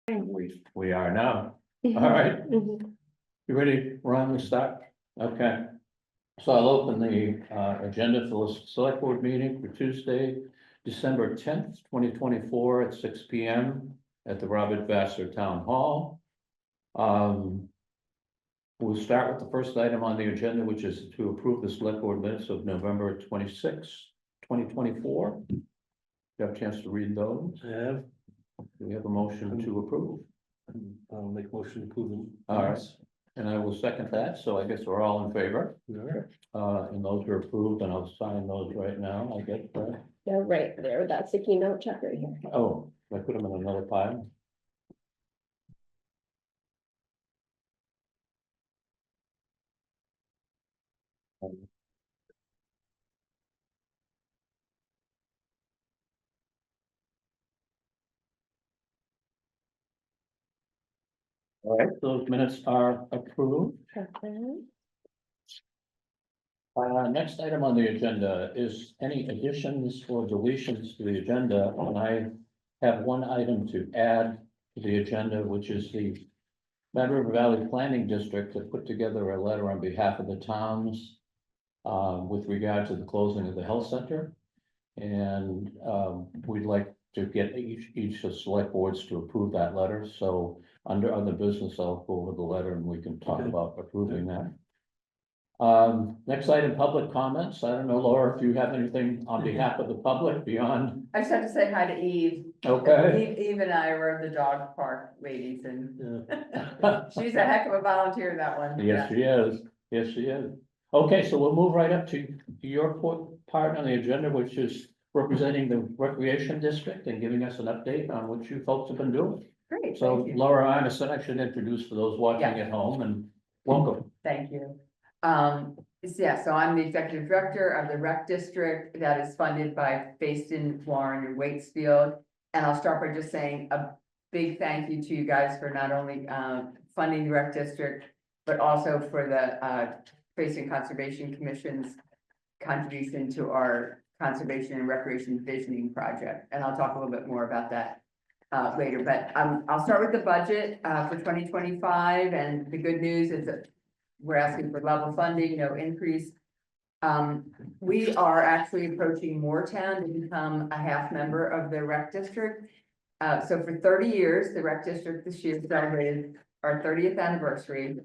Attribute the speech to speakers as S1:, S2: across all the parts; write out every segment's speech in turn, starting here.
S1: We are now. All right. You ready, Ron, to start? Okay. So I'll open the agenda for the select board meeting for Tuesday, December 10th, 2024 at 6 p.m. at the Robert Vassar Town Hall. We'll start with the first item on the agenda, which is to approve the select board minutes of November 26, 2024. You have a chance to read those?
S2: Yeah,
S1: Do we have a motion to approve?
S2: I'll make motion to approve them.
S1: All right. And I will second that, so I guess we're all in favor,
S2: All right.
S1: and those are approved, and I'll sign those right now, I guess, right?
S3: They're right there, that sticky note check right here.
S1: Oh, I put them in another pile. All right, those minutes are approved.
S3: Okay.
S1: Next item on the agenda is any additions or deletions to the agenda, and I have one item to add to the agenda, which is the Mad River Valley Planning District to put together a letter on behalf of the towns with regard to the closing of the health center. And we'd like to get each of the select boards to approve that letter. So under other business, I'll go over the letter and we can talk
S2: Okay.
S1: about approving that. Next item, public comments. I don't know, Laura, if you have anything on behalf of the public beyond,
S4: I just have to say hi to Eve.
S1: okay?
S4: Eve and I were the dog park ladies and
S2: Yeah.
S4: she's a heck of a volunteer, that one.
S1: Yes, she is. Yes, she is. Okay, so we'll move right up to your part on the agenda, which is representing the recreation district and giving us an update on what you folks have been doing.
S4: Great,
S1: So
S4: thank you.
S1: Laura Imeson, I should introduce for those watching
S4: Yeah.
S1: at home, and welcome.
S4: Thank you. So I'm the executive director of the rec district that is funded by Fayston, Warren and Waitsfield. And I'll start by just saying a big thank you to you guys for not only funding the rec district, but also for the Fayston Conservation Commission's contribution to our conservation and recreation visioning project. And I'll talk a little bit more about that later, but I'll start with the budget for 2025. And the good news is that we're asking for level funding, no increase. We are actually approaching Moortown to become a half member of the rec district. So for 30 years, the rec district this year celebrated our 30th anniversary.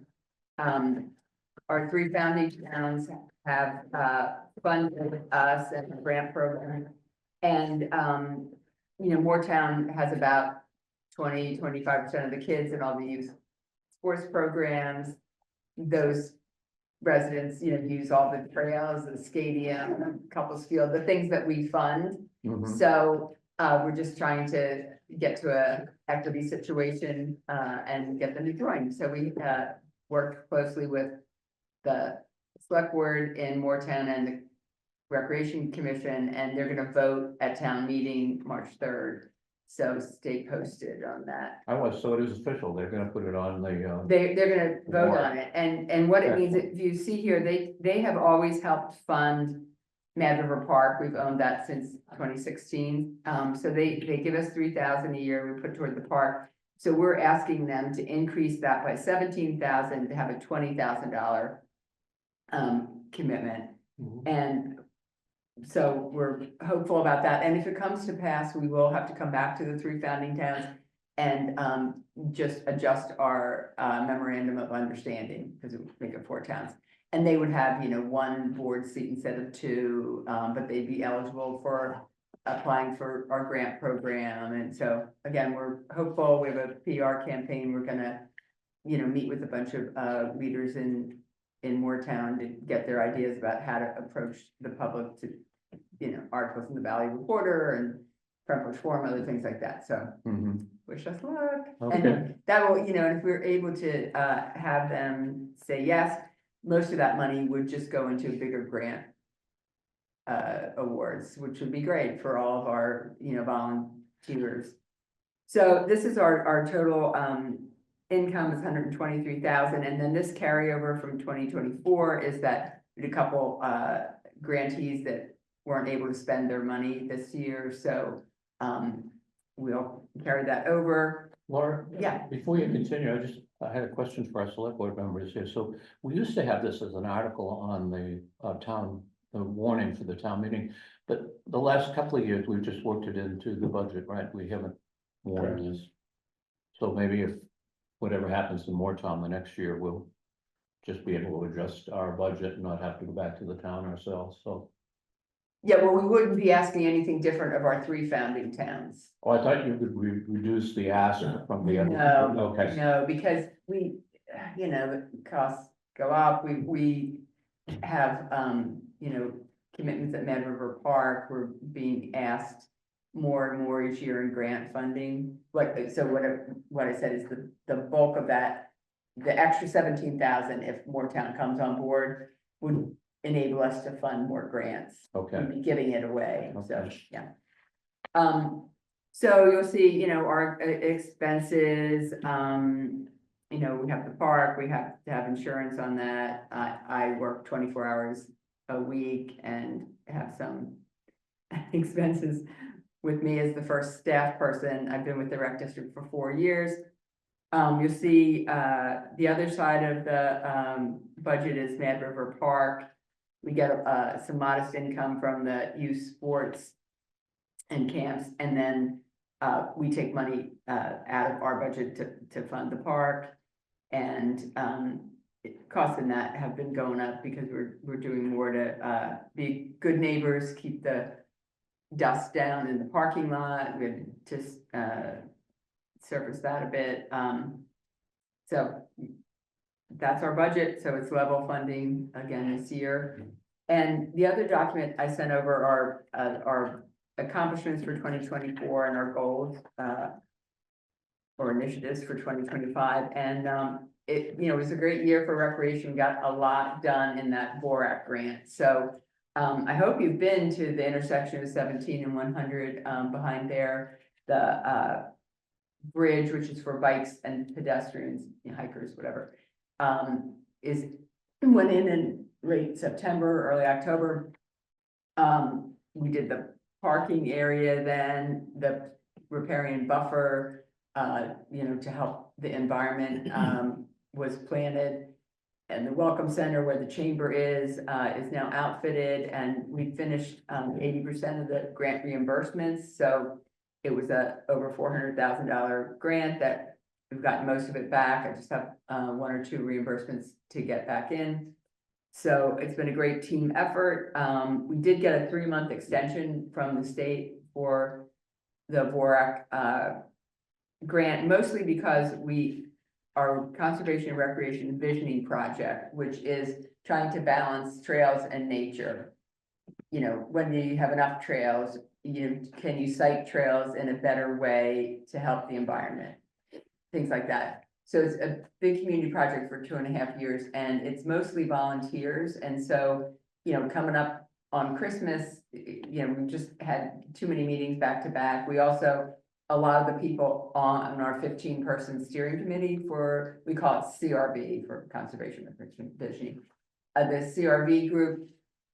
S4: Our three founding towns have funded us and a grant program. And Moortown has about 20–25% of the kids in all the youth sports programs. Those residents, use all the trails, the stadium, couples field, the things that we fund.
S1: Mhm.
S4: So we're just trying to get to a equity situation and get them to join. So we worked closely with the select board in Moortown and the Recreation Commission, and they're gonna vote at town meeting March 3rd. So stay posted on that.
S1: So it is official. They're gonna put it on the,
S4: They're gonna vote
S1: Warrant.
S4: on it, and what it means, if you see here, they have always helped fund Mad River Park. We've owned that since 2016. So they give us $3,000 a year we put toward the park. So we're asking them to increase that by $17,000 to have a $20,000 commitment.
S2: Mhm.
S4: And so we're hopeful about that. And if it comes to pass, we will have to come back to the three founding towns and just adjust our memorandum of understanding, because it would make it 4 towns. And they would have, 1 board seat instead of 2, but they'd be eligible for applying for our grant program. And so, again, we're hopeful. We have a PR campaign. We're gonna, meet with a bunch of leaders in Moortown to get their ideas about how to approach the public to, articles in the Valley Reporter and Front Porch Forum, other things like that. So
S1: Mhm.
S4: wish us luck.
S1: Okay.
S4: And that will, and if we're able to have them say yes, most of that money would just go into bigger grant awards, which would be great for all of our, volunteers. So this is our total income is 123,000, and then this carryover from 2024 is that we had a couple grantees that weren't able to spend their money this year, so we'll carry that over.
S1: Laura?
S4: Yeah.
S1: Before you continue, I had a question for our select board members here. So we used to have this as an article on the town, the warning for the town meeting. But the last couple of years, we've just worked it into the budget, right? We haven't warned this. So maybe if whatever happens in Moretown the next year, we'll just be able to adjust our budget and not have to go back to the town ourselves, so.
S4: Yeah, well, we wouldn't be asking anything different of our 3 founding towns.
S1: Oh, I thought you could reduce the ask from the other.
S4: No,
S1: Okay,
S4: no, because we, the costs go up, we have, commitments at Mad River Park, we're being asked more and more each year in grant funding. What I said is the bulk of that, the extra 17,000, if Moortown comes on board, would enable us to fund more grants.
S1: okay,
S4: We'd be giving it away, so,
S1: Okay.
S4: yeah. So you'll see, our expenses, we have the park, we have to have insurance on that. I work 24 hours a week and have some expenses with me as the first staff person. I've been with the rec district for 4 years. You'll see, the other side of the, budget is Mad River Park. We get, some modest income from the youth sports and camps, and then, we take money, out of our budget to fund the park. And, costs in that have been going up because we're doing more to, be good neighbors, keep the dust down in the parking lot. We had to, surface that a bit. So that's our budget. So it's level funding again this year. And the other document I sent over are our accomplishments for 2024 and our goals, or initiatives for 2025. And, it was a great year for recreation. We got a lot done in that Borac grant. So, I hope you've been to the intersection of 17 and 100, behind there, the, bridge, which is for bikes and pedestrians, hikers, whatever, went in late September, early October. We did the parking area, then the riparian buffer, to help the environment, was planted. And the welcome center where the chamber is now outfitted, and we finished 80% of the grant reimbursements. So it was a over $400,000 grant that we've gotten most of it back. I just have 1 or 2 reimbursements to get back in. So it's been a great team effort. We did get a 3-month extension from the state for the Borac grant, mostly because our conservation and recreation visioning project, which is trying to balance trails and nature. When you have enough trails, can you site trails in a better way to help the environment? Things like that. So it's a big community project for 2.5 years, and it's mostly volunteers. And so, coming up on Christmas, we just had too many meetings back to back. We also, a lot of the people on our 15-person steering committee we call it CRV for Conservation and Visioning. The CRV group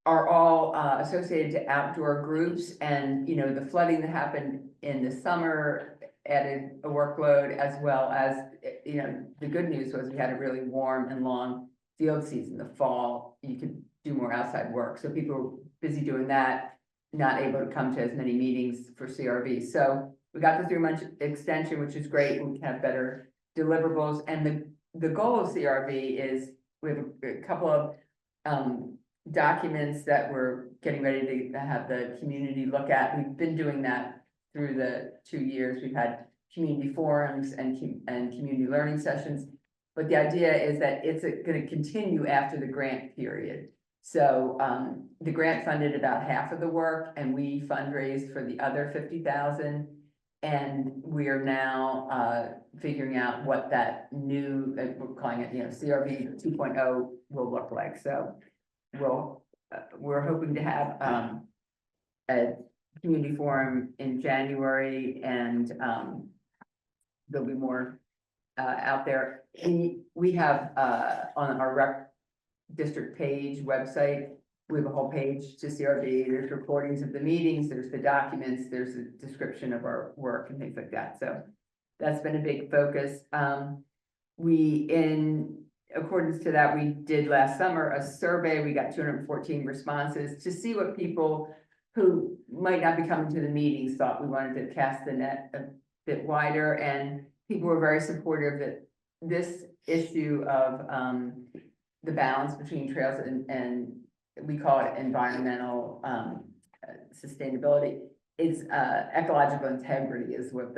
S4: are all associated to outdoor groups, and the flooding that happened in the summer added a workload, as well as the good news was we had a really warm and long field season. The fall, you could do more outside work, so people were busy doing that, not able to come to as many meetings for CRV. So we got the 3-month extension, which is great. We can have better deliverables, and the goal of CRV is we have a couple of documents that we're getting ready to have the community look at. We've been doing that through the 2 years. We've had community forums and community learning sessions, but the idea is that it's going to continue after the grant period. So the grant funded about half of the work, and we fundraised for the other 50,000. And we are now figuring out what that new, we're calling it, CRV 2.0 will look like. So we're hoping to have a community forum in January, and there'll be more out there. We have on our rec district page website, we have a whole page to CRV. There's recordings of the meetings, there's the documents, there's a description of our work and things like that. So that's been a big focus. We, in accordance to that, we did last summer a survey. We got 214 responses to see what people who might not be coming to the meetings thought. We wanted to cast the net a bit wider, and people were very supportive that this issue of the balance between trails and we call it environmental sustainability. It's ecological integrity is what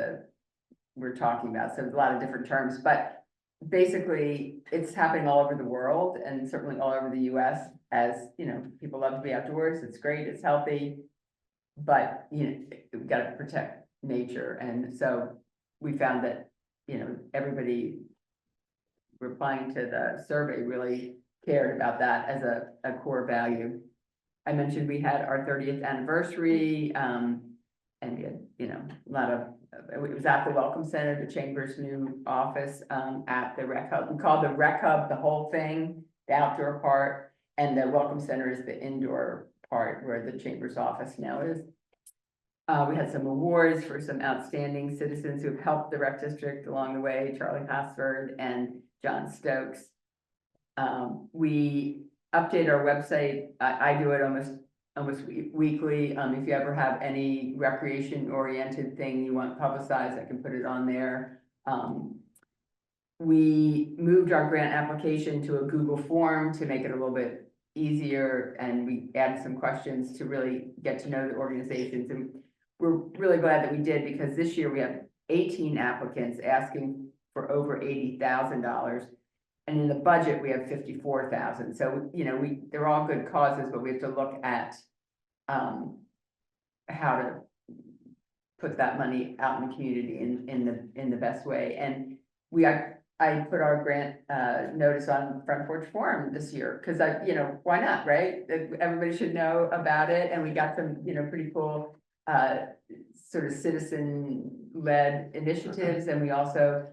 S4: we're talking about. So there's a lot of different terms, but basically it's happening all over the world and certainly all over the US. As you know, people love to be outdoors. It's great, it's healthy, but you know, we've got to protect nature. And so we found that, you know, everybody replying to the survey really cared about that as a core value. I mentioned we had our 30th anniversary, and we had, you know, a lot of, it was at the Welcome Center, the Chamber's new office, at the Rec Hub. We call the Rec Hub the whole thing, the outdoor part, and the Welcome Center is the indoor part where the Chamber's office now is. We had some awards for some outstanding citizens who have helped the rec district along the way, Charlie Hosford and John Stokes. We update our website. I do it almost weekly. If you ever have any recreation oriented thing you want publicized, I can put it on there. We moved our grant application to a Google form to make it a little bit easier, and we added some questions to really get to know the organizations. And we're really glad that we did, because this year we have 18 applicants asking for over $80,000. And in the budget, we have 54,000. So, you know, they're all good causes, but we have to look at how to put that money out in the community in the best way. And I put our grant notice on Front Porch Forum this year, because you know, why not, right? Everybody should know about it. And we got some, you know, pretty cool sort of citizen-led initiatives. And we also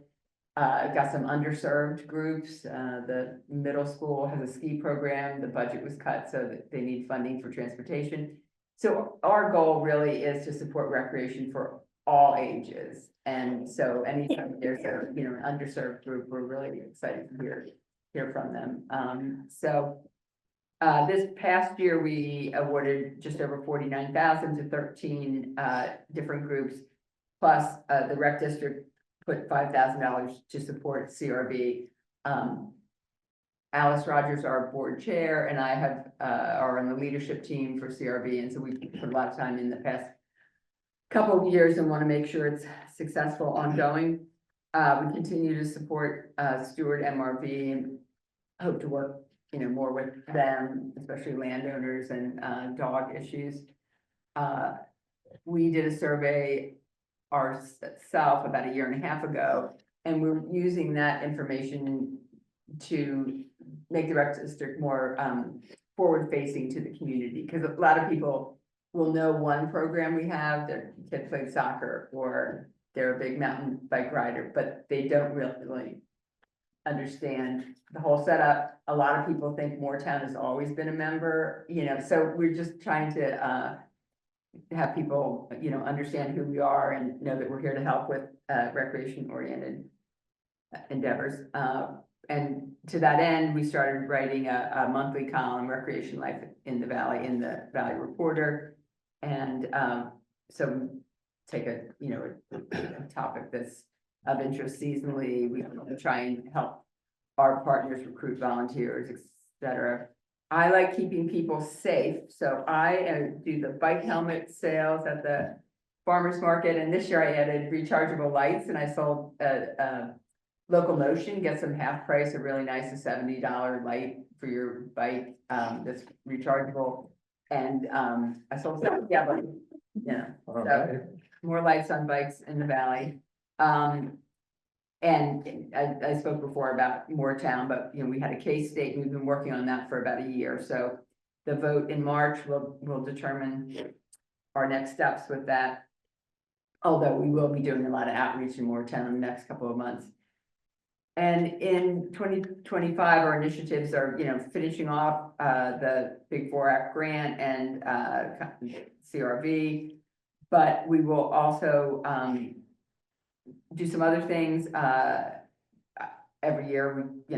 S4: got some underserved groups. The middle school has a ski program. The budget was cut, so that they need funding for transportation. So our goal really is to support recreation for all ages. And so anytime there's a, you know, an underserved group, we're really excited to hear from them. This past year, we awarded just over 49,000 to 13 different groups, plus the rec district put $5,000 to support CRB. Alice Rogers, our board chair, and I are on the leadership team for CRB, and so we put a lot of time in the past couple of years and want to make sure it's successful ongoing. We continue to support Stewart MRV and hope to work, you know, more with them, especially landowners and dog issues. We did a survey ourselves about 1.5 years ago, and we're using that information to make the rec district more forward facing to the community, because a lot of people will know one program we have. Their kid played soccer, or they're a big mountain bike rider, but they don't really understand the whole setup. A lot of people think Moortown has always been a member, you know, so we're just trying to have people, you know, understand who we are and know that we're here to help with recreation oriented endeavors. And to that end, we started writing a monthly column, Recreation Life in the Valley Reporter. And so take a topic that's of interest seasonally. We try and help our partners recruit volunteers, etc. I like keeping people safe, so I do the bike helmet sales at the farmers market. And this year I added rechargeable lights, and I sold Locomotion gets them half price, a really nice $70 light for your bike that's rechargeable. And I sold some, yeah, but yeah, so more lights on bikes in the valley. And I spoke before about Moortown, but you know, we had a case state, and we've been working on that for about 1 year. So the vote in March will determine our next steps with that. Although we will be doing a lot of outreach in Moortown in the next couple of months. And in 2025, our initiatives are, you know, finishing off the Big 4 Act grant and CRV, but we will also do some other things, every year, we,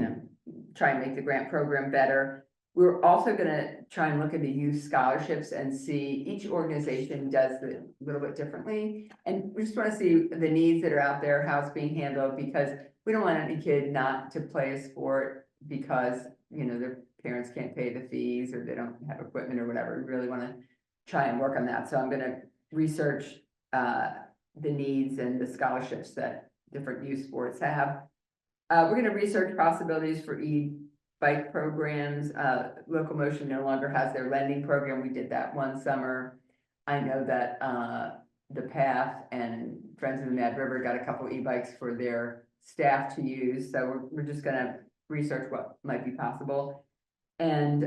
S4: try and make the grant program better. We're also gonna try and look at the youth scholarships and see, each organization does it a little bit differently. And we just wanna see the needs that are out there, how it's being handled, because we don't want any kid not to play a sport because, their parents can't pay the fees or they don't have equipment or whatever. We really wanna try and work on that. So I'm gonna research, the needs and the scholarships that different youth sports have. We're gonna research possibilities for bike programs. Local Motion no longer has their lending program. We did that one summer. I know that the Path and Friends of the Mad River got a couple e-bikes for their staff to use. So we're just gonna research what might be possible. And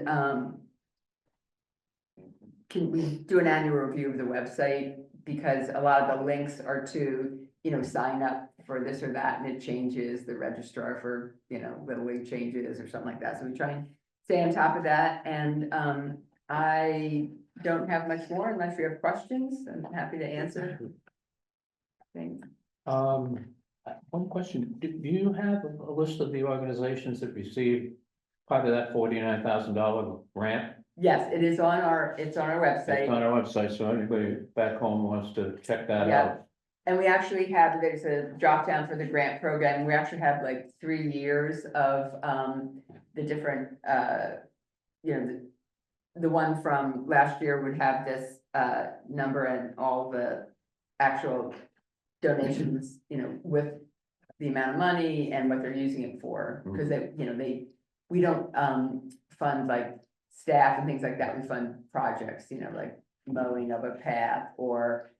S4: can we do an annual review of the website? Because a lot of the links are to, sign up for this or that, and it changes, the registrar for, Little League changes or something like that. So we try and stay on top of that. And I don't have much more unless you have questions. I'm happy to answer. Thanks.
S1: One question, do you have a list of the organizations that received part of that $49,000 grant?
S4: Yes, it is on our, it's on our
S1: It's
S4: website.
S1: on our website, so anybody back home wants to check that
S4: Yeah.
S1: out.
S4: And we actually have, there's a drop down for the grant program. We actually have like 3 years of the different, the one from last year would have this number and all the actual donations, with the amount of money and what they're using it for. Because we don't fund like staff and things like that. We fund projects, like mowing of a path or,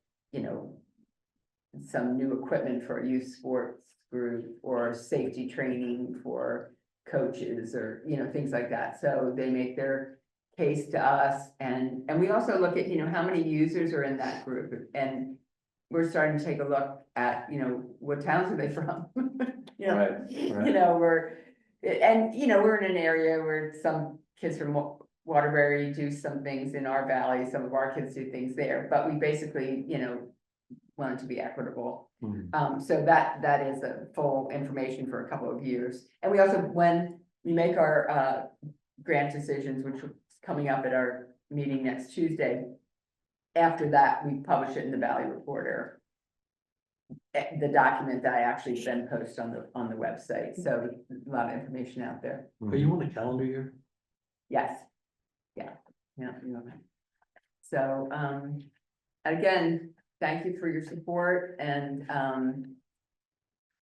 S4: some new equipment for a youth sports group or safety training for coaches or, things like that. So they make their case to us and we also look at, how many users are in that group. And we're starting to take a look at, what towns are they from?
S1: Right.
S4: We're in an area where some kids from Waterbury do some things in our valley, some of our kids do things there, but we basically, want it to be equitable. So that is a full information for a couple of years. And we also, when we make our grant decisions, which is coming up at our meeting next Tuesday, after that, we publish it in the Valley Reporter, the document that I actually then post on the website. So a lot of information out there.
S2: Are you on the calendar year?
S4: Yes. Yeah. So, again, thank you for your support and,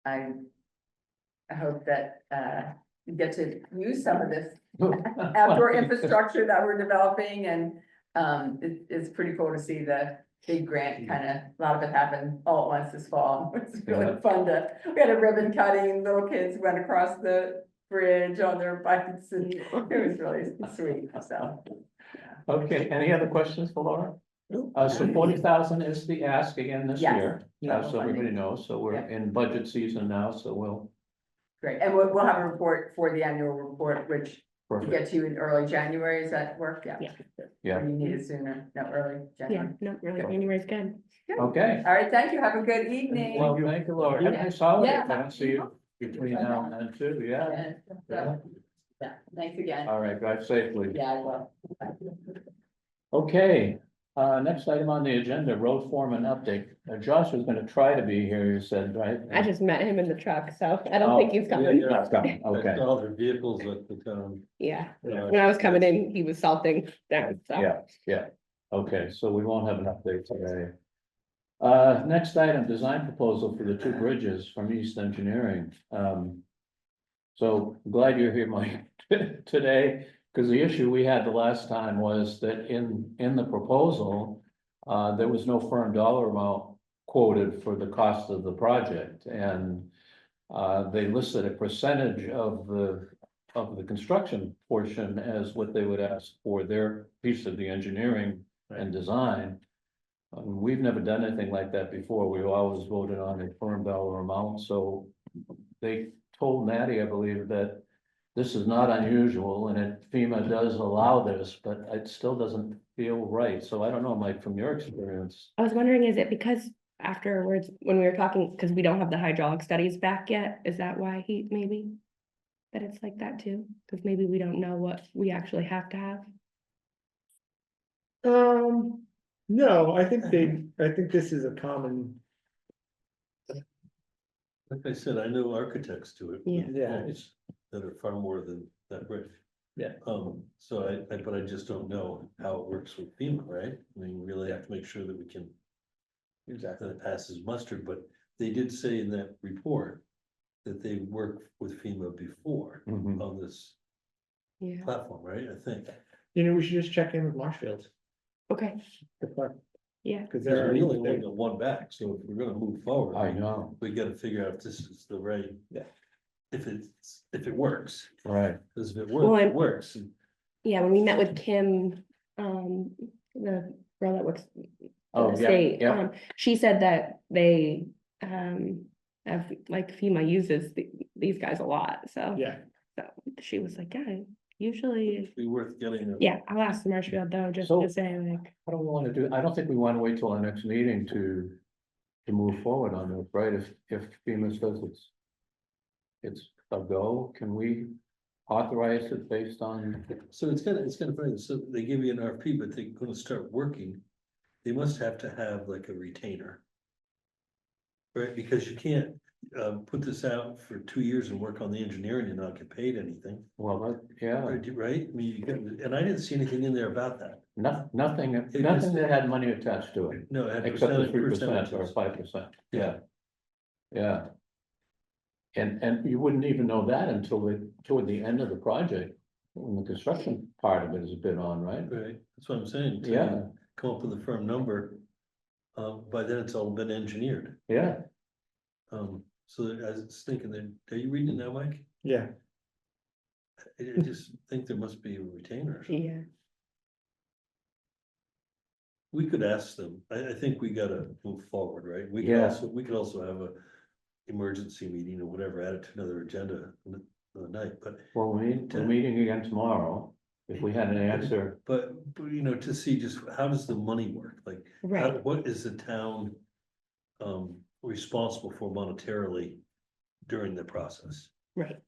S4: I hope that, you get to use some of this outdoor infrastructure that we're developing and, it's pretty cool to see the big grant a lot of it happened all at once this fall. It's really
S1: Yeah.
S4: fun we had a ribbon cutting, little kids went across the bridge on their bikes and it was really sweet, so.
S1: Okay, any other questions for Laura? So 40,000 is the ask again this
S4: Yes.
S1: year, so everybody knows, so we're
S4: Yeah.
S1: in budget season now, so we'll.
S4: Great, and we'll have a report for the annual report, which we
S1: Perfect.
S4: get to you in early January, is that work? Yeah.
S1: Yeah.
S4: Or you need it sooner, no, early
S3: Yeah,
S4: January.
S3: no, really, January's good.
S1: Okay,
S4: All right, thank you, have a good evening.
S1: well, thank you, Laura, have a nice holiday,
S4: Yeah.
S1: if I don't see you between now and then too, yeah.
S4: And, yeah, thanks again.
S1: All right, drive safely.
S4: Yeah, I will.
S1: Okay, next item on the agenda, road foreman update. Josh was gonna try to be here, you said, right?
S3: I just met him in the truck, so I don't
S1: Oh,
S3: think he's coming.
S2: yeah.
S1: That's coming, okay,
S2: I saw the vehicles at the town.
S3: Yeah,
S2: uh,
S3: when I was coming in, he was salting down, so.
S1: yeah, okay, so we won't have an update today. Next item, design proposal for the 2 bridges from East Engineering. So glad you're here, Mike, today, because the issue we had the last time was that in the proposal, there was no firm dollar amount quoted for the cost of the project, and they listed a percentage of the construction portion as what they would ask for their piece of the engineering and design. We've never done anything like that before. We always voted on a firm dollar amount, so they told Natty, I believe, that this is not unusual and FEMA does allow this, but it still doesn't feel right. So I don't know, Mike, from your experience.
S3: I was wondering, is it because afterwards, when we were talking, because we don't have the hydraulic studies back yet, is that why he maybe? That it's like that too, because maybe we don't know what we actually have to have.
S5: No, I think this is a common,
S2: Like I said, I know architects do it. with
S3: Yeah.
S2: homes That are far more than that rich.
S5: Yeah.
S2: So but I just don't know how it works with FEMA, right? I mean, we really have to make sure that we can,
S5: exactly,
S2: that it passes muster, but they did say in that report. That they worked with FEMA before
S1: Mhm.
S2: on this
S3: Yeah,
S2: platform, right? I think.
S5: we should just check in with Marshfield.
S3: okay,
S5: The clerk,
S3: yeah,
S5: because
S2: Because
S5: they're,
S2: we only got one back, so if we're gonna move forward.
S1: I know,
S2: We gotta figure out if this is the right.
S5: Yeah.
S2: If it works,
S1: right,
S2: because if it
S3: Well,
S2: works,
S3: I'm-
S2: it works. And
S3: yeah, when we met with Kim, the girl that works. for
S1: Oh,
S3: the
S1: yeah,
S3: state,
S1: yeah.
S3: she said that they, have, like FEMA uses these guys a lot, so.
S5: yeah,
S3: So she was like, yeah, usually,
S2: It'd be worth getting.
S3: yeah, I'll ask Marshfield though, just
S1: So-
S3: to say like,
S1: How do we wanna do, I don't think we wanna wait till our next meeting to move forward on this, right? If FEMA says it's a go, can we authorize it based on,
S2: So it's kind of funny, so they give you an RFP, but they're gonna start working. They must have to have like a retainer. Right, because you can't put this out for 2 years and work on the engineering and not get paid anything,
S1: well, yeah,
S2: right? I mean, you get, and I didn't see anything in there about that.
S1: nothing
S2: just-
S1: that had money attached to it,
S2: No, it had
S1: except the 3% or
S2: percentages.
S1: 5%, yeah.
S2: Yeah.
S1: Yeah. And you wouldn't even know that until toward the end of the project, when the construction part of it is a bit on, right?
S2: Right, that's what I'm saying. to
S1: Yeah,
S2: Come up with a firm number. By then it's all been engineered.
S1: yeah,
S2: So I was thinking that, are you reading that, Mike?
S5: yeah.
S2: I just think there must be a retainer. or something.
S3: yeah,
S2: We could ask them. I think we gotta move forward, right?
S1: Yeah.
S2: We could also have a emergency meeting or whatever, add it to another agenda the night, but.
S1: well, we're meeting again tomorrow, if we had an answer,
S2: But, you know, to see just how does the money work, like,
S3: right,
S2: what is the town? Responsible for monetarily during the process?
S3: right,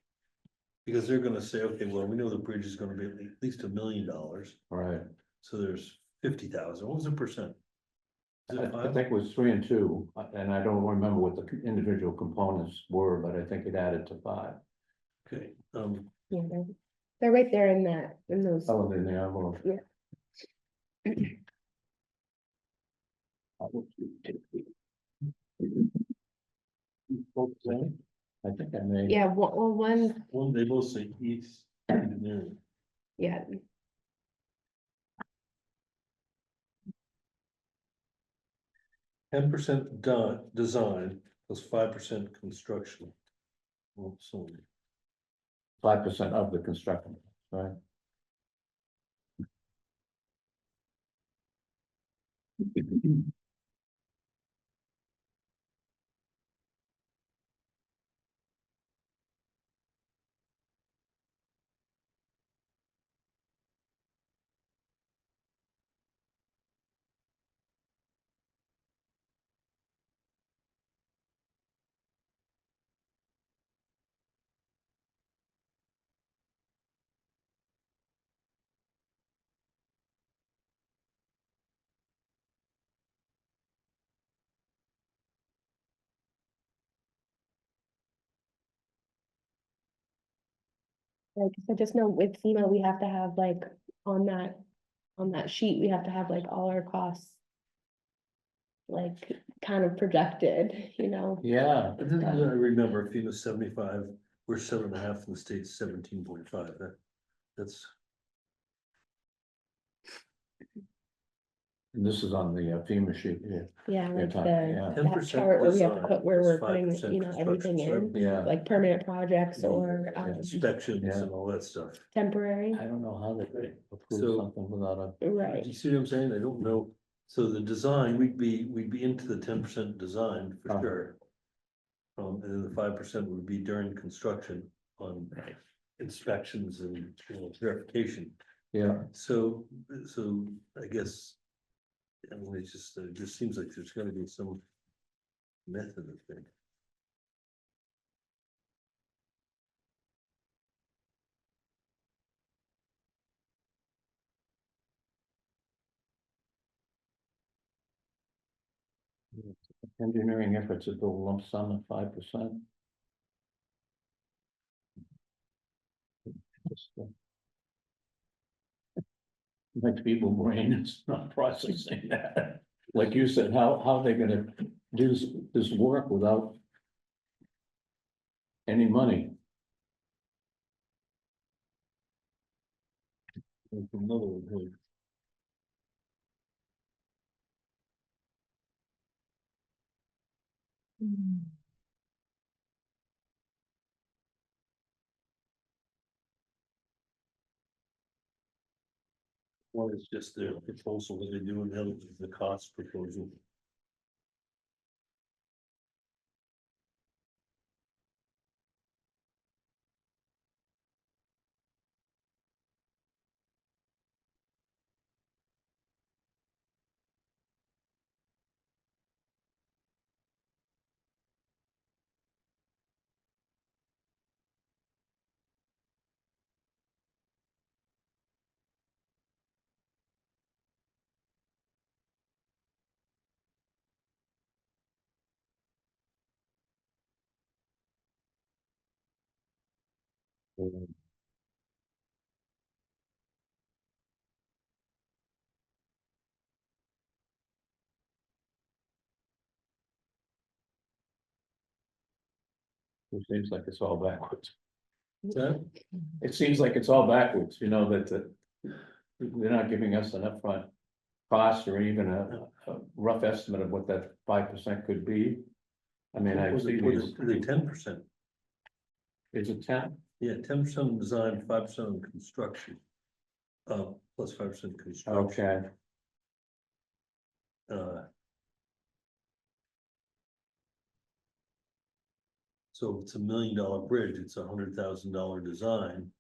S2: Because they're gonna say, okay, well, we know the bridge is gonna be at least $1 million,
S1: right?
S2: so there's 50,000, what was the percent? Is
S1: I
S2: it
S1: I
S2: 5?
S1: think it was 3 and 2, and I don't remember what the individual components were, but I think it added to 5.
S2: Okay,
S3: yeah, they're right there in that, in those,
S1: Oh, in the envelope.
S3: Yeah.
S1: I think I may.
S3: yeah, well, one,
S2: they both say east engineering.
S3: yeah,
S2: 10% design plus 5% construction. Well, so
S1: 5% of the construction, right?
S3: like, I just know with FEMA, we have to have like, on that sheet, we have to have like all our costs. Like, kind of projected, you know,
S1: Yeah,
S2: I remember FEMA 75, we're 7.5 and the state's 17.5, that's.
S1: and this is on the FEMA sheet,
S3: yeah, like
S1: talking, yeah.
S3: that
S2: 10%
S3: chart where we have to
S2: design
S3: put where
S2: plus
S3: we're putting,
S2: 5%
S3: you know, everything
S2: construction,
S3: in.
S1: Yeah,
S3: Like permanent projects or,
S2: Inspections
S1: Yeah.
S2: and all that stuff.
S3: temporary,
S1: I don't know how they approve
S2: So-
S1: something without a,
S2: Do
S3: right,
S2: you see what I'm saying? I don't know. So the design, we'd be into the 10% design for
S1: Uh-huh.
S2: sure. And then the 5% would be during construction on inspections and, you know, verification.
S1: yeah,
S2: So I guess. I mean, it just seems like there's gonna be some Method of thing.
S1: Engineering efforts at the lump sum of 5%. Just, makes people brain is not processing that. Like you said, how are they gonna do this work without any money?
S2: There's another one here. One is just their proposal that they do, and the other is the cost proposal.
S1: It seems like it's all backwards.
S2: So,
S1: It seems like it's all backwards, you know, that they're not giving us an upfront cost or even a rough estimate of what that 5% could be. I mean, I see these,
S2: the 10%,
S1: is it 10?
S2: yeah, 10% on design, 5% on construction. Plus 5% construction.
S1: Okay,
S2: So if it's $1 million bridge, it's $100,000 design.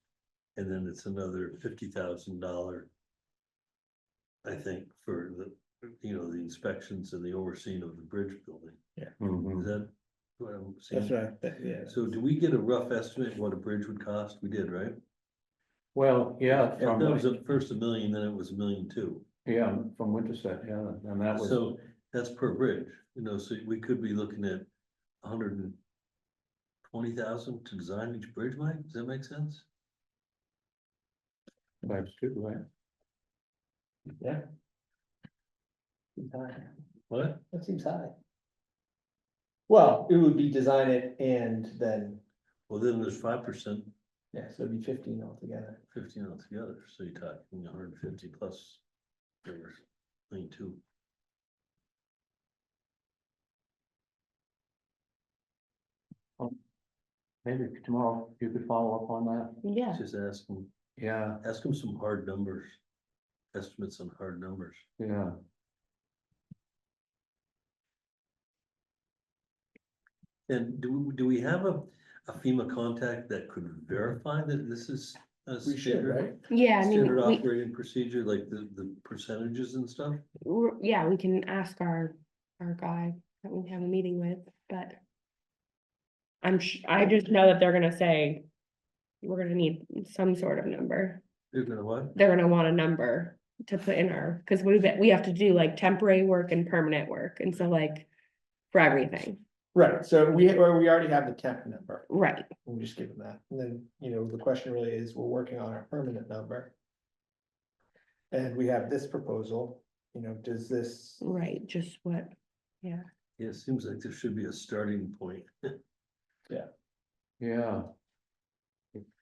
S2: And then it's another $50,000. I think for the inspections and the overseeing of the bridge building.
S1: mhm.
S2: Is that what I'm saying?
S5: That's right, yeah.
S2: So do we get a rough estimate of what a bridge would cost? We did, right?
S1: Well, yeah,
S2: That was
S1: from,
S2: at first $1 million, then it was $1.2 million.
S1: yeah, from Winterset, yeah, and that was,
S2: So that's per bridge, so we could be looking at 120,000 to design each bridge, Mike? Does that make sense?
S1: times 2, right?
S5: Yeah.
S2: What?
S5: That seems high. Well, it would be design it and then,
S2: Well, then there's 5%,
S5: yeah, so it'd be 15 altogether.
S2: 15 altogether, so you're talking 150 plus. There's $1.2 million.
S1: Maybe tomorrow you could follow up on that,
S3: Yeah,
S2: Just ask them
S1: yeah,
S2: some hard numbers, estimates on hard numbers.
S1: yeah.
S2: And do we have a FEMA contact that could verify that this is a
S5: We should,
S2: standard?
S5: right?
S3: yeah, I mean,
S2: Standard
S3: we,
S2: operating procedure, like the percentages and stuff?
S3: yeah, we can ask our guy that we have a meeting with, but. I just know that they're gonna say. We're gonna need some sort of number.
S2: You're gonna what?
S3: They're gonna want a number to put in our, cause we have to do like temporary work and permanent work, and so like. For everything,
S5: Right, so we already have the temp number,
S3: right,
S5: we'll just give them that, and then, the question really is, we're working on our permanent number. And we have this proposal, does this,
S3: right, just what,
S2: Yeah, it seems like there should be a starting point.
S1: Yeah.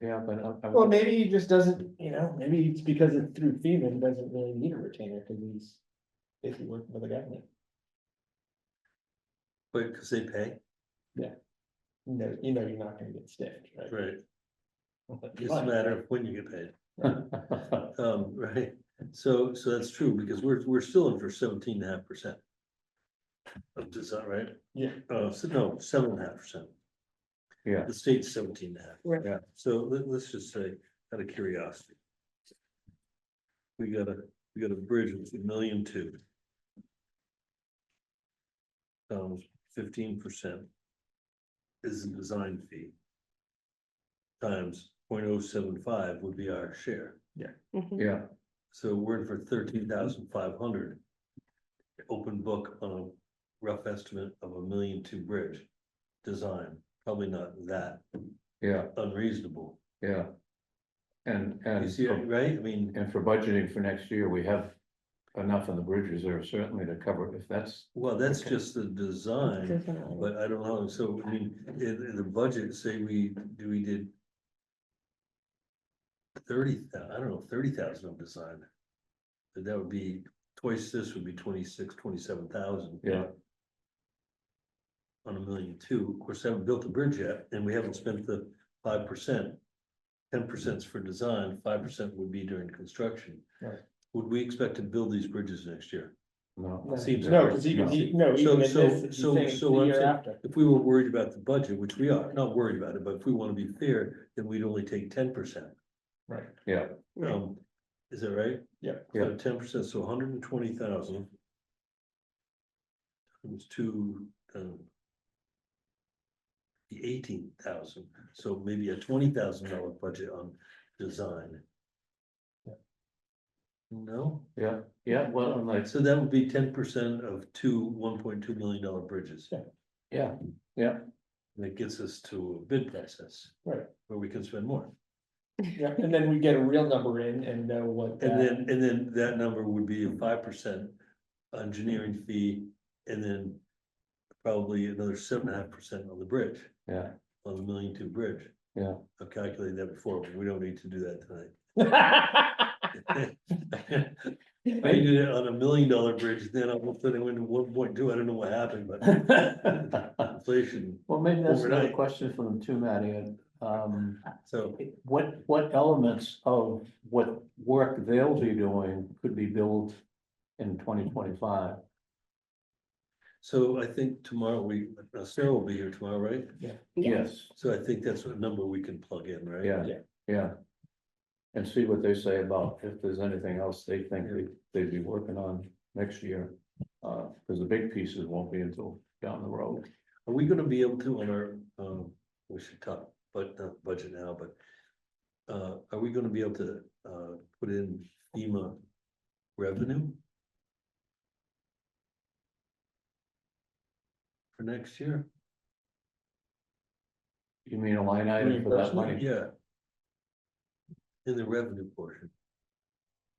S1: Yeah, but
S5: well, maybe he just doesn't, maybe it's because it's through FEMA, he doesn't really need a retainer, cause he's basically working for the government.
S2: But because they pay,
S5: You're not gonna get stitched, right?
S2: right? It's a matter of when you get paid. Right, so that's true, because we're still in for 17.5%. Of design, right?
S5: Yeah.
S2: So no, 7.5%.
S1: yeah,
S2: The state's 17.5.
S3: Right.
S1: Yeah.
S2: So let's just say, out of curiosity. We got a bridge with $1.2 million. 15% is the design fee. Times 0.075 would be our share,
S3: Mhm.
S1: Yeah,
S2: so we're in for 13,500. Open book on a rough estimate of $1.2 million bridge design, probably not that
S1: yeah,
S2: unreasonable.
S1: yeah. And,
S2: You
S1: and,
S2: see it,
S1: for-
S2: right? I mean,
S1: and for budgeting for next year, we have enough in the bridge reserve certainly to cover if that's,
S2: well, that's
S1: Okay.
S2: just the design,
S3: Design.
S2: but I don't know, so I mean, in the budget, say we did 30,000 of design. But that would be twice this would be 27,000.
S1: yeah,
S2: On $1.2 million, of course, I haven't built the bridge yet, and we haven't spent the 5%. 10% is for design, 5% would be during construction.
S5: Right.
S2: Would we expect to build these bridges next year?
S1: no.
S5: No,
S2: Seems
S5: no,
S2: like-
S5: because even,
S1: no.
S5: no,
S2: So-
S5: even in
S2: so-
S5: this, he's
S2: so-
S5: saying it's
S2: so
S5: the
S2: I'm
S5: year
S2: saying-
S5: after.
S2: If we were worried about the budget, which we are, not worried about it, but if we want to be fair, then we'd only take 10%.
S5: Right.
S1: Yeah,
S2: Is that right?
S5: Yeah.
S1: Yeah.
S2: 10%, so 120,000. Times two, the 18,000, so maybe a $20,000 budget on design. No,
S1: yeah, yeah, well, and like,
S2: so that would be 10% of two $1.2 million bridges.
S1: yeah, yeah,
S2: And it gets us to a bid process.
S5: Right.
S2: Where we can spend more.
S5: Yeah, and then we get a real number in and know what
S2: And
S5: that,
S2: then that number would be a 5% engineering fee, and then probably another 7.5% on the bridge,
S1: yeah,
S2: on the $1.2 million bridge.
S1: yeah.
S2: I've calculated that before, but we don't need to do that tonight. I did it on $1 million bridge, then all of a sudden it went to 1.2, I don't know what happened, but inflation,
S1: Well, maybe that's another
S2: Overnight.
S1: question for them too, Matty.
S2: so.
S1: What elements of what work they'll be doing could be billed in 2025?
S2: So I think tomorrow Sarah will be here tomorrow, right?
S1: Yes,
S2: So I think that's a number we can plug in, right?
S1: yeah, yeah. And see what they say about if there's anything else they think they'd be working on next year. Because the big pieces won't be until down the road.
S2: Are we gonna be able to on our, we should talk, but not budget now, but. Are we gonna be able to, put in FEMA revenue? For next year?
S1: You mean a line item for that money?
S2: Yeah. In the revenue portion.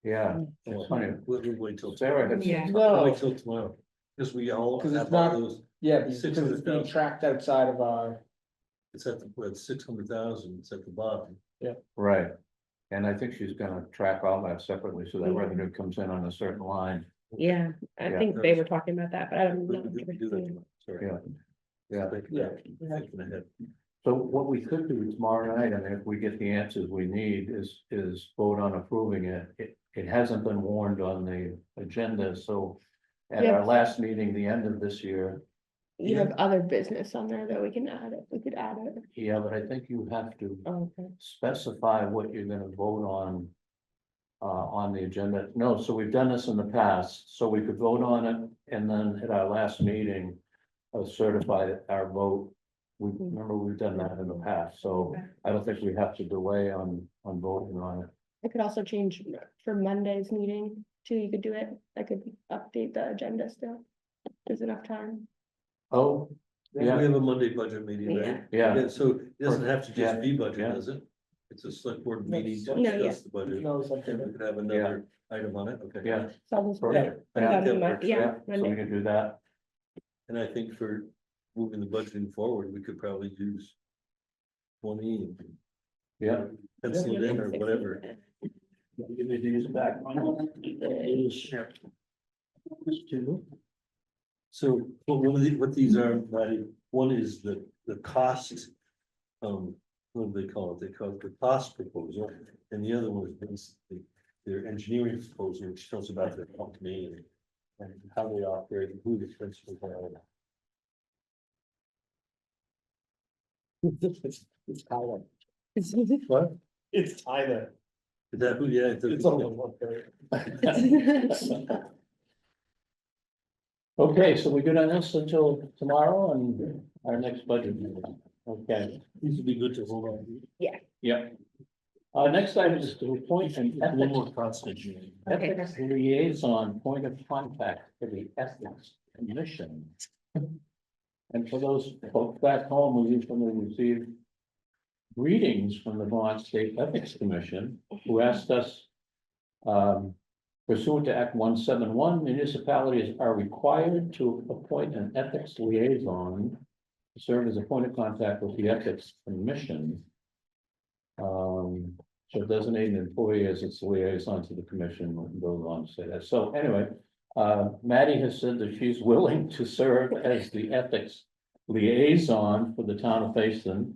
S1: Yeah, it's funny.
S2: We'll wait till.
S1: Sarah had.
S4: Yeah.
S5: No.
S2: Wait till tomorrow, because we all
S5: 'Cause it's
S2: have all
S5: not-
S2: those,
S5: yeah, because it's being
S2: 600,000.
S5: tracked outside of our,
S2: it's at the, 600,000, it's at the bottom.
S1: Right, and I think she's gonna track all that separately, so that revenue comes in on a certain line.
S3: Yeah, I
S1: Yeah.
S3: think they were talking about that, but I don't
S2: We
S3: know.
S2: can do that tomorrow, sorry.
S1: Yeah. Yeah,
S2: Thinking ahead.
S1: so what we could do tomorrow night, and if we get the answers we need, is vote on approving it. It hasn't been warned on the agenda, so at
S3: Yeah.
S1: our last meeting, the end of this year,
S3: You have other business on there that we can add it, we could add it.
S1: yeah, but I think you have to
S3: Oh, okay.
S1: specify what you're gonna vote on the agenda. No, so we've done this in the past, so we could vote on it, and then at our last meeting, certify our vote. We, remember, we've done that in the past, so
S3: Okay.
S1: I don't think we have to delay on voting on it.
S3: I could also change for Monday's meeting too, you could do it, I could update the agenda still. There's enough time.
S1: Oh,
S2: We
S1: yeah,
S2: have a Monday budget meeting, right?
S1: yeah,
S2: So it doesn't have to
S1: Yeah,
S2: just be budget,
S1: yeah.
S2: does it? It's a select board meeting to
S3: No, yeah.
S2: discuss the budget.
S5: no, something.
S2: And we could have another item on it, okay?
S1: yeah.
S3: So I'll just-
S1: Perfect.
S3: put it
S1: Yeah,
S3: on
S2: that
S3: the Mon-
S2: works,
S3: Yeah,
S1: so we
S3: Monday.
S1: can do that.
S2: And I think for moving the budgeting forward, we could probably use 20 and
S1: Yeah.
S2: pencil it in or whatever.
S1: Give me these back.
S2: So what these are, Matty, one is the cost. What do they call it? They call it the cost proposal, and the other one is basically their engineering proposal, which tells about their company and how they operate and who the principals are.
S5: It's Tyler.
S2: What?
S5: It's Tyler.
S2: Is that who? Yeah.
S5: It's only one third.
S1: Okay, so we're good on this until tomorrow and our next budget meeting. Okay,
S2: These would be good to hold on.
S1: yep. Next item is to appoint an
S2: A little
S1: ethics
S2: more constant.
S1: Ethics liaison, point of contact for the Ethics Commission. And for those folks back home who usually receive greetings from the Vermont State Ethics Commission, who asked us pursuant to Act 171, municipalities are required to appoint an ethics liaison to serve as a point of contact with the Ethics Commission. So designate an employee as its liaison to the commission, and goes on to say that. So anyway, Maddie has said that she's willing to serve as the ethics liaison for the town of Fayston.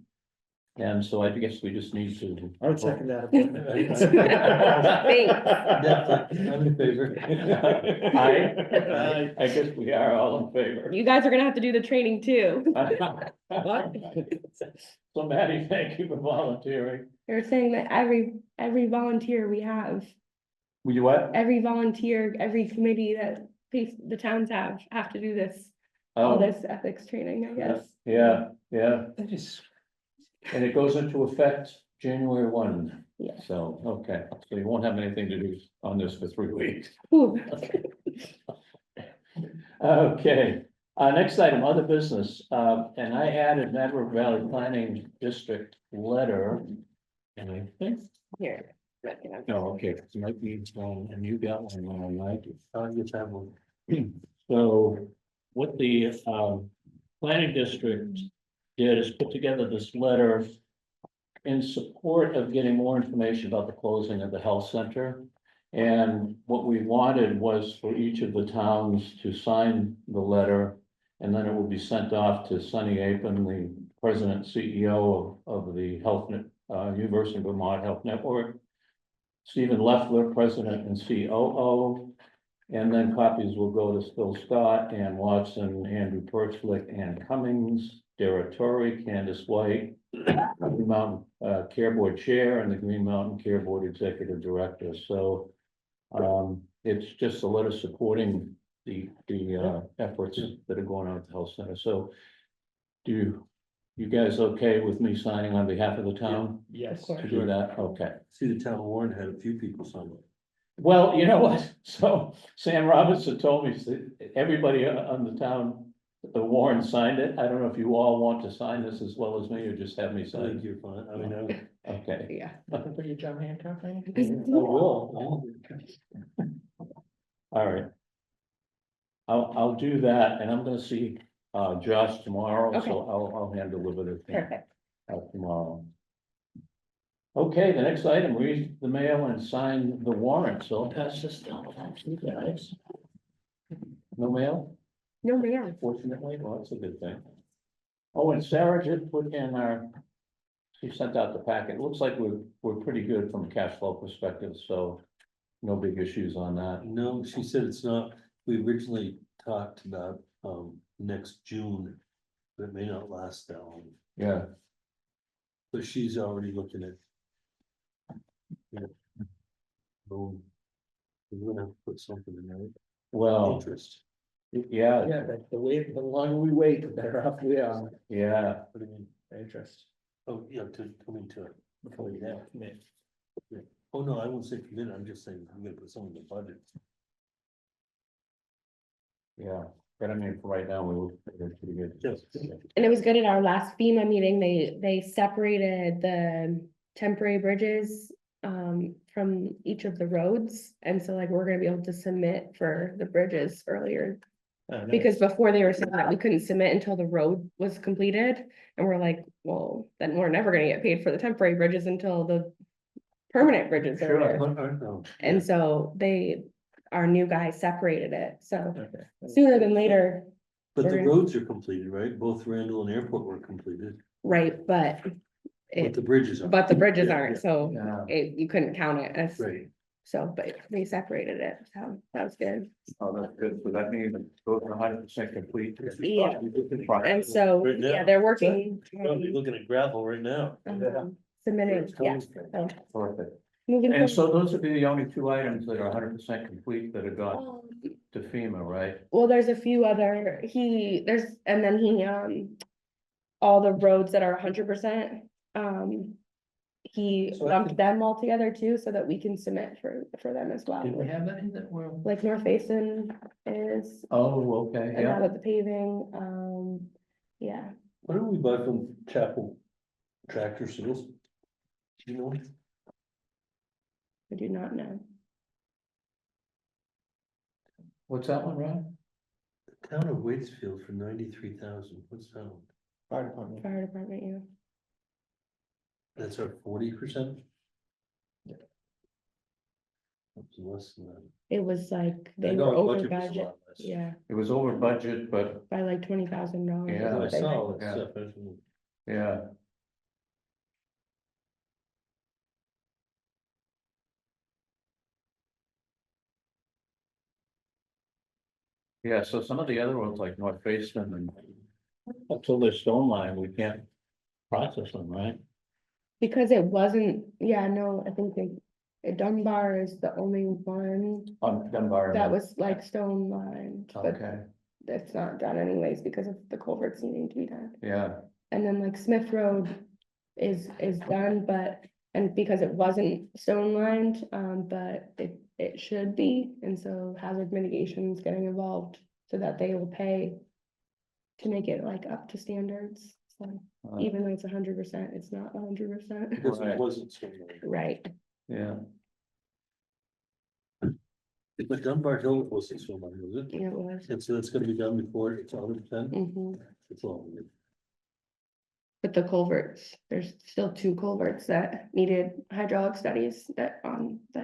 S1: And so I guess we just need to.
S5: I would second that. appointment.
S2: Definitely, I'm in favor.
S1: I guess we are all in favor.
S3: You guys are gonna have to do the training too.
S1: So Maddie, thank you for volunteering.
S3: They're saying that every volunteer we have,
S1: Will you what?
S3: every volunteer, every committee that the towns have to do this, all
S1: Oh,
S3: this ethics training, I guess.
S1: yeah, yeah.
S5: I just,
S1: And it goes into effect January 1.
S3: Yeah.
S1: So, okay, so you won't have anything to do on this for 3 weeks.
S3: Whew.
S1: Okay, next item, other business, and I added Maverick Valley Planning District letter. And I think,
S3: Here.
S1: no, okay, it might be wrong, and you got one wrong, right?
S2: I'll get that one.
S1: So what the planning district did is put together this letter in support of getting more information about the closing of the health center. And what we wanted was for each of the towns to sign the letter, and then it will be sent off to Sunny Apin, the president CEO of the University of Vermont Health Network, Stephen Leffler, president and COO. And then copies will go to Phil Scott, Ann Watson, Andrew Perchlick, Ann Cummings, Dara Torrey, Candace White, Green Mountain Care Board Chair, and the Green Mountain Care Board Executive Director. So it's just a letter supporting the efforts that are going on at the health center. So do you guys okay with me signing on behalf of the town
S5: yes.
S1: to do that? Okay.
S2: See, the town warrant had a few people sign it.
S1: Well, you know what? So Sam Robinson told me that everybody on the town, the Warren signed it. I don't know if you all want to sign this as well as me or just have me
S2: I
S1: sign
S2: think
S1: it.
S2: you're fine, I mean,
S1: Okay.
S3: Yeah.
S5: Nothing for you, John Hancock, thing?
S2: I will.
S1: All right. I'll do that, and I'm gonna see Josh tomorrow,
S3: Okay.
S1: so I'll hand deliver it
S3: Perfect.
S1: tomorrow. Okay, the next item, read the mail and sign the warrant, so I'll pass this down to you guys. No mail,
S3: No, man.
S1: fortunately, well, that's a good thing. Oh, and Sarah did put in she sent out the packet, it looks like we're pretty good from a cash flow perspective, so no big issues on that.
S2: No, she said it's not, we originally talked about, next June, but it may not last that long,
S1: Yeah,
S2: but she's already looking at. Yeah. Boom. We're gonna have to put something in there,
S1: well,
S2: interest,
S1: yeah,
S5: Yeah, but the longer we wait, the better off we are.
S1: yeah,
S2: what do you mean?
S5: Interest.
S2: Oh, yeah, coming to it.
S5: Before you commit.
S2: Oh, no, I won't say commit, I'm just saying, I'm gonna put some in the budget.
S1: yeah, but I mean, for right now, we're pretty good.
S2: Yes.
S3: And it was good at our last FEMA meeting, they separated the temporary bridges from each of the roads. And so like, we're gonna be able to submit for the bridges earlier. Because before they were saying that we couldn't submit until the road was completed. And we're like, well, then we're never gonna get paid for the temporary bridges until the permanent bridges are there. And so our new guy separated it, so sooner than later,
S2: But the
S3: We're-
S2: roads are completed, right? Both Randall and Airport were completed,
S3: right, but
S2: but the bridges are.
S3: but the bridges
S2: Yeah,
S3: aren't,
S2: yeah.
S3: so
S1: Yeah.
S3: you couldn't count it as,
S2: Right,
S3: so, but they separated it, so that was good.
S1: Oh, that's good, so that means those are 100% complete.
S3: Yeah. And so,
S2: Right now.
S3: yeah, they're working,
S2: I'll be looking at gravel right now.
S3: submitting, yeah, so
S1: Perfect.
S3: moving
S1: And
S3: forward.
S1: so those would be the only two items that are 100% complete that are gone. to FEMA, right?
S3: Well, there's a few other, and then all the roads that are 100%, he
S2: So I
S3: lumped
S2: could-
S3: them all together too, so that we can submit for them as well.
S1: Did we have any that were?
S3: Like North Basin is,
S1: Oh, okay,
S3: and now
S1: yeah.
S3: that the paving, yeah,
S2: What do we buy from Chapel Tractor Sales? Do you know?
S3: I do not know.
S1: What's that one, Ron?
S2: The town of Waitsfield for 93,000, what's that one?
S5: Fire department.
S3: Fire department, yeah.
S2: That's our 40%? That's less than that.
S3: It was like, they
S2: I
S3: were
S2: know our
S3: over
S2: budget was a
S3: budget,
S2: lot less.
S3: yeah,
S1: It was over budget, but
S3: by like $20,000.
S1: Yeah,
S2: I saw all that
S1: Yeah.
S2: stuff. I didn't-
S1: yeah. Yeah, so some of the other ones like North Facein and until they're stone line, we can't process them, right?
S3: Because it wasn't, yeah, no, I think Dunbar is the only one
S1: On Dunbar.
S3: that was like stone lined, but
S1: Okay,
S3: that's not done anyways because of the culverts needing to be done.
S1: yeah,
S3: And then like Smith Road is done, but, and because it wasn't stone lined, but it should be, and so hazard mitigation is getting involved so that they will pay to make it like up to standards, so even though it's 100%, it's not 100%,
S2: Because
S1: Right.
S2: it wasn't so many.
S3: right?
S1: yeah.
S2: But Dunbar Hill wasn't so many, was it?
S3: Yeah, it was.
S2: And so that's gonna be done before it's 100%?
S3: Mhm.
S2: It's all.
S3: But the culverts, there's still 2 culverts that needed hydraulic studies that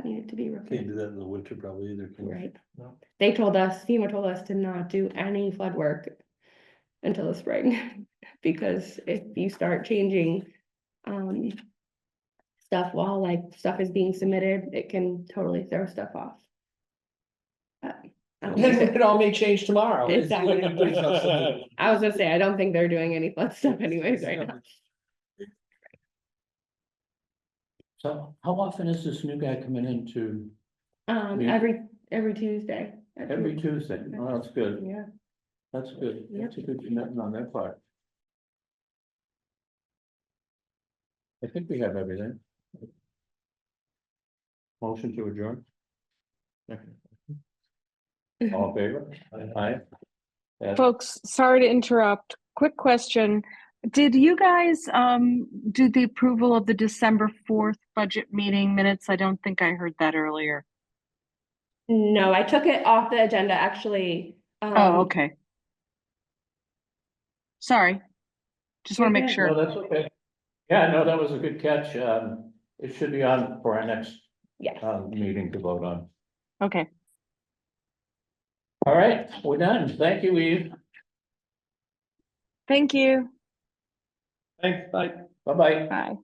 S3: needed to be
S2: Can't
S3: replaced,
S2: do that in the winter probably either. can you?
S3: right?
S5: No.
S3: They told us, FEMA told us to not do any flood work until the spring, because if you start changing, stuff while like stuff is being submitted, it can totally throw stuff off. But I don't think
S5: It all may change tomorrow.
S3: Exactly.
S5: Please don't submit.
S3: I was gonna say, I don't think they're doing any flood stuff anyways right now.
S1: So how often is this new guy coming in to, Yeah.
S3: Every Tuesday. at
S1: every
S3: 2.
S1: Tuesday? Oh, that's good,
S3: Yeah,
S1: that's good,
S3: Yep.
S1: that's a good commitment on their part. I think we have everything. Motion to adjourn. All in favor? Aye. Yeah.
S6: Folks, sorry to interrupt. Quick question. Did you guys do the approval of the December 4th budget meeting minutes? I don't think I heard that earlier.
S3: no, I took it off the agenda, actually.
S6: Oh, okay. Sorry. Just want to make
S3: You're
S1: No,
S6: sure.
S1: that's okay. Yeah, no, that was a good catch. It should be on for our next
S3: Yes.
S1: meeting to vote on.
S6: Okay.
S1: All right, we're done. Thank you, Eve.
S6: Thank you.
S5: Thanks, bye.
S1: Bye-bye.
S6: Bye.